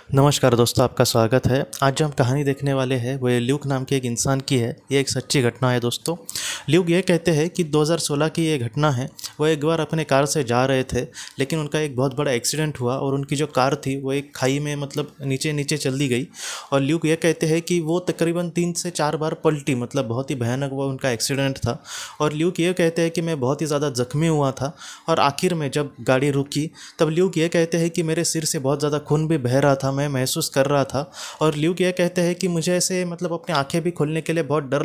नमस्कार दोस्तों, आपका स्वागत है। आज जो हम कहानी देखने वाले हैं वो ल्यूक नाम के एक इंसान की है। ये एक सच्ची घटना है दोस्तों। ल्यूक ये कहते हैं कि 2016 की ये घटना है। वो एक बार अपने कार से जा रहे थे, लेकिन उनका एक बहुत बड़ा एक्सीडेंट हुआ और उनकी जो कार थी वो एक खाई में नीचे नीचे चली गई। और ल्यूक ये कहते हैं कि वो तकरीबन 3 से 4 बार पलटी, बहुत ही भयानक वो उनका एक्सीडेंट था। और ल्यूक ये कहते हैं कि मैं बहुत ही ज़्यादा ज़ख्मी हुआ था और आखिर में जब गाड़ी रुकी तब ल्यूक ये कहते हैं कि मेरे सिर से बहुत ज़्यादा खून भी बह रहा था, मैं महसूस कर रहा था। और ल्यूक ये कहते हैं कि मुझे ऐसे अपनी आंखें भी खोलने के लिए बहुत डर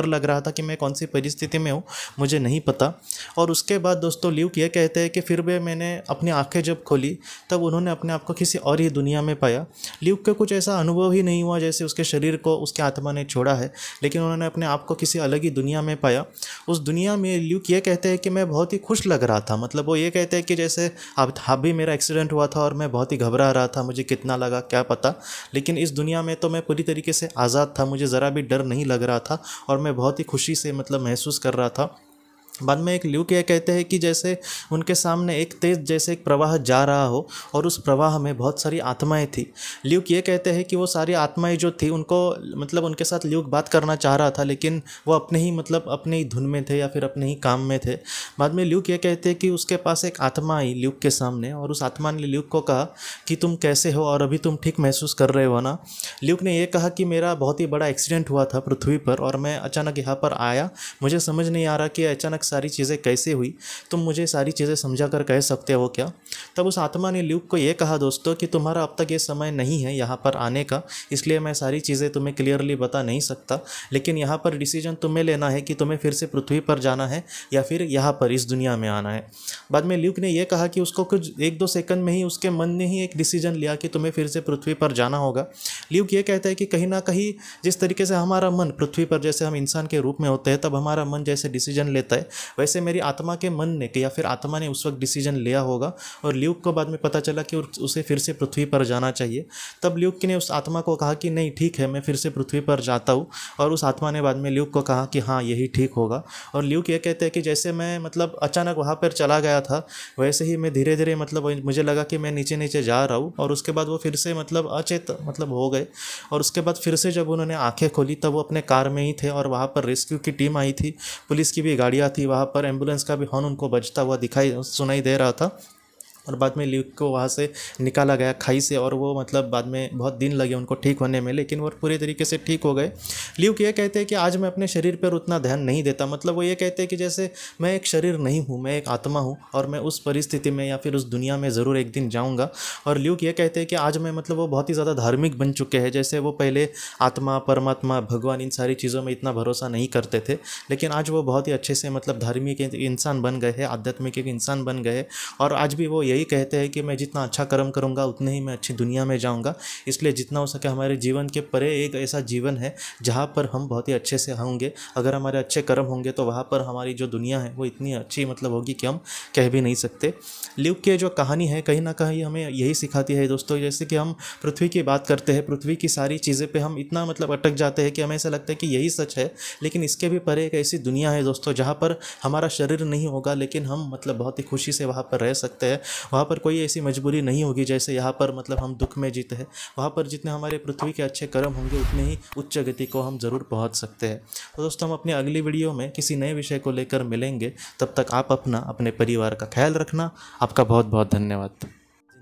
लग रहा था कि मैं कौन सी परिस्थिति में हूँ, मुझे नहीं पता। और उसके बाद दोस्तों ल्यूक ये कहते हैं कि फिर भी मैंने अपनी आंखें जब खोली तब उन्होंने अपने आप को किसी और ही दुनिया में पाया। ल्यूक को कुछ ऐसा अनुभव ही नहीं हुआ जैसे उसके शरीर को उसके आत्मा ने छोड़ा है, लेकिन उन्होंने अपने आप को किसी अलग ही दुनिया में पाया। उस दुनिया में ल्यूक ये कहते हैं कि मैं बहुत ही खुश लग रहा था। वो ये कहते हैं कि जैसे अब अभी मेरा एक्सीडेंट हुआ था और मैं बहुत ही घबरा रहा था, मुझे कितना लगा क्या पता, लेकिन इस दुनिया में तो मैं पूरी तरीके से आज़ाद था, मुझे ज़रा भी डर नहीं लग रहा था और मैं बहुत ही खुशी से महसूस कर रहा था। बाद में एक ल्यूक ये कहते हैं कि जैसे उनके सामने एक तेज़ जैसे एक प्रवाह जा रहा हो और उस प्रवाह में बहुत सारी आत्माएं थी। ल्यूक ये कहते हैं कि वो सारी आत्माएं जो थी उनको उनके साथ ल्यूक बात करना चाह रहा था, लेकिन वो अपने ही अपने ही धुन में थे या फिर अपने ही काम में थे। बाद में ल्यूक ये कहते हैं कि उसके पास एक आत्मा आई ल्यूक के सामने और उस आत्मा ने ल्यूक को कहा कि तुम कैसे हो और अभी तुम ठीक महसूस कर रहे हो ना। ल्यूक ने यह कहा कि मेरा बहुत ही बड़ा एक्सीडेंट हुआ था पृथ्वी पर और मैं अचानक यहाँ पर आया, मुझे समझ नहीं आ रहा कि अचानक सारी चीज़ें कैसे हुई, तुम मुझे सारी चीज़ें समझा कर कह सकते हो क्या। तब उस आत्मा ने ल्यूक को ये कहा दोस्तों कि तुम्हारा अब तक ये समय नहीं है यहाँ पर आने का, इसलिए मैं सारी चीज़ें तुम्हें क्लियरली बता नहीं सकता, लेकिन यहाँ पर डिसीजन तुम्हें लेना है कि तुम्हें फिर से पृथ्वी पर जाना है या फिर यहाँ पर इस दुनिया में आना है। बाद में ल्यूक ने यह कहा कि उसको कुछ 1-2 सेकंड में ही उसके मन ने ही एक डिसीजन लिया कि तुम्हें फिर से पृथ्वी पर जाना होगा। ल्यूक ये कहता है कि कहीं ना कहीं जिस तरीके से हमारा मन पृथ्वी पर जैसे हम इंसान के रूप में होते हैं तब हमारा मन जैसे डिसीजन लेता है, वैसे मेरी आत्मा के मन ने या फिर आत्मा ने उस वक्त डिसीजन लिया होगा। और ल्यूक को बाद में पता चला कि उसे फिर से पृथ्वी पर जाना चाहिए। तब ल्यूक ने उस आत्मा को कहा कि नहीं ठीक है, मैं फिर से पृथ्वी पर जाता हूँ। और उस आत्मा ने बाद में ल्यूक को कहा कि हाँ यही ठीक होगा। और ल्यूक ये कहते हैं कि जैसे मैं अचानक वहाँ पर चला गया था, वैसे ही मैं धीरे धीरे मुझे लगा कि मैं नीचे नीचे जा रहा हूँ। और उसके बाद वो फिर से अचेत हो गए। और उसके बाद फिर से जब उन्होंने आंखें खोली तब वो अपने कार में ही थे और वहाँ पर रेस्क्यू की टीम आई थी, पुलिस की भी गाड़ियाँ थी, वहाँ पर एम्बुलेंस का भी हॉर्न उनको बजता हुआ सुनाई दे रहा था। और बाद में ल्यूक को वहाँ से निकाला गया खाई से और वो बाद में बहुत दिन लगे उनको ठीक होने में, लेकिन वो पूरे तरीके से ठीक हो गए। ल्यूक ये कहते हैं कि आज मैं अपने शरीर पर उतना ध्यान नहीं देता। वो ये कहते हैं कि जैसे मैं एक शरीर नहीं हूँ, मैं एक आत्मा हूँ और मैं उस परिस्थिति में या फिर उस दुनिया में ज़रूर एक दिन जाऊँगा। और ल्यूक ये कहते हैं कि आज मैं वो बहुत ही ज़्यादा धार्मिक बन चुके हैं। जैसे वो पहले आत्मा, परमात्मा, भगवान इन सारी चीज़ों में इतना भरोसा नहीं करते थे, लेकिन आज वो बहुत ही अच्छे से धार्मिक इंसान बन गए हैं, आध्यात्मिक एक इंसान बन गए। और आज भी वो यही कहते हैं कि मैं जितना अच्छा कर्म करूंगा उतने ही मैं अच्छी दुनिया में जाऊंगा, इसलिए जितना हो सके हमारे जीवन के परे एक ऐसा जीवन है जहां पर हम बहुत ही अच्छे से होंगे। अगर हमारे अच्छे कर्म होंगे तो वहां पर हमारी जो दुनिया है वो इतनी अच्छी होगी कि हम कह भी नहीं सकते। ल्यूक की जो कहानी है कहीं ना कहीं हमें यही सिखाती है दोस्तों, जैसे कि हम पृथ्वी की बात करते हैं, पृथ्वी की सारी चीज़ें पे हम इतना अटक जाते हैं कि हमें ऐसा लगता है कि यही सच है, लेकिन इसके भी परे एक ऐसी दुनिया है दोस्तों जहाँ पर हमारा शरीर नहीं होगा, लेकिन हम बहुत ही खुशी से वहाँ पर रह सकते हैं। वहाँ पर कोई ऐसी मजबूरी नहीं होगी जैसे यहाँ पर हम दुख में जीते हैं। वहाँ पर जितने हमारे पृथ्वी के अच्छे कर्म होंगे उतने ही उच्च गति को हम ज़रूर पहुँच सकते हैं। तो दोस्तों हम अपनी अगली वीडियो में किसी नए विषय को लेकर मिलेंगे। तब तक आप अपने परिवार का ख्याल रखना। आपका बहुत बहुत धन्यवाद।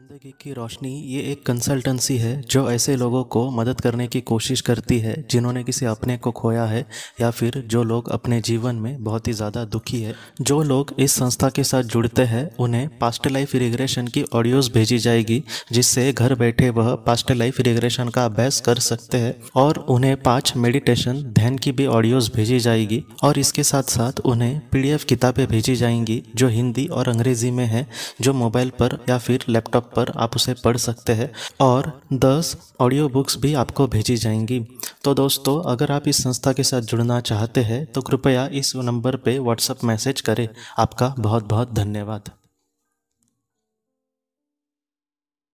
ज़िंदगी की रोशनी ये एक कंसल्टेंसी है जो ऐसे लोगों को मदद करने की कोशिश करती है जिन्होंने किसी अपने को खोया है या फिर जो लोग अपने जीवन में बहुत ही ज़्यादा दुखी है। जो लोग इस संस्था के साथ जुड़ते हैं उन्हें पास्ट लाइफ रिग्रेशन की ऑडियोज़ भेजी जाएगी, जिससे घर बैठे वह पास्ट लाइफ रिग्रेशन का अभ्यास कर सकते हैं। और उन्हें 5 मेडिटेशन ध्यान की भी ऑडियोज़ भेजी जाएगी और इसके साथ साथ उन्हें PDF किताबें भेजी जाएंगी जो हिंदी और अंग्रेज़ी में है, जो मोबाइल पर या फिर लैपटॉप पर आप उसे पढ़ सकते हैं। और 10 ऑडियो बुक्स भी आपको भेजी जाएंगी। तो दोस्तों अगर आप इस संस्था के साथ जुड़ना चाहते हैं तो कृपया इस नंबर पे व्हाट्सएप मैसेज करें। आपका बहुत बहुत धन्यवाद।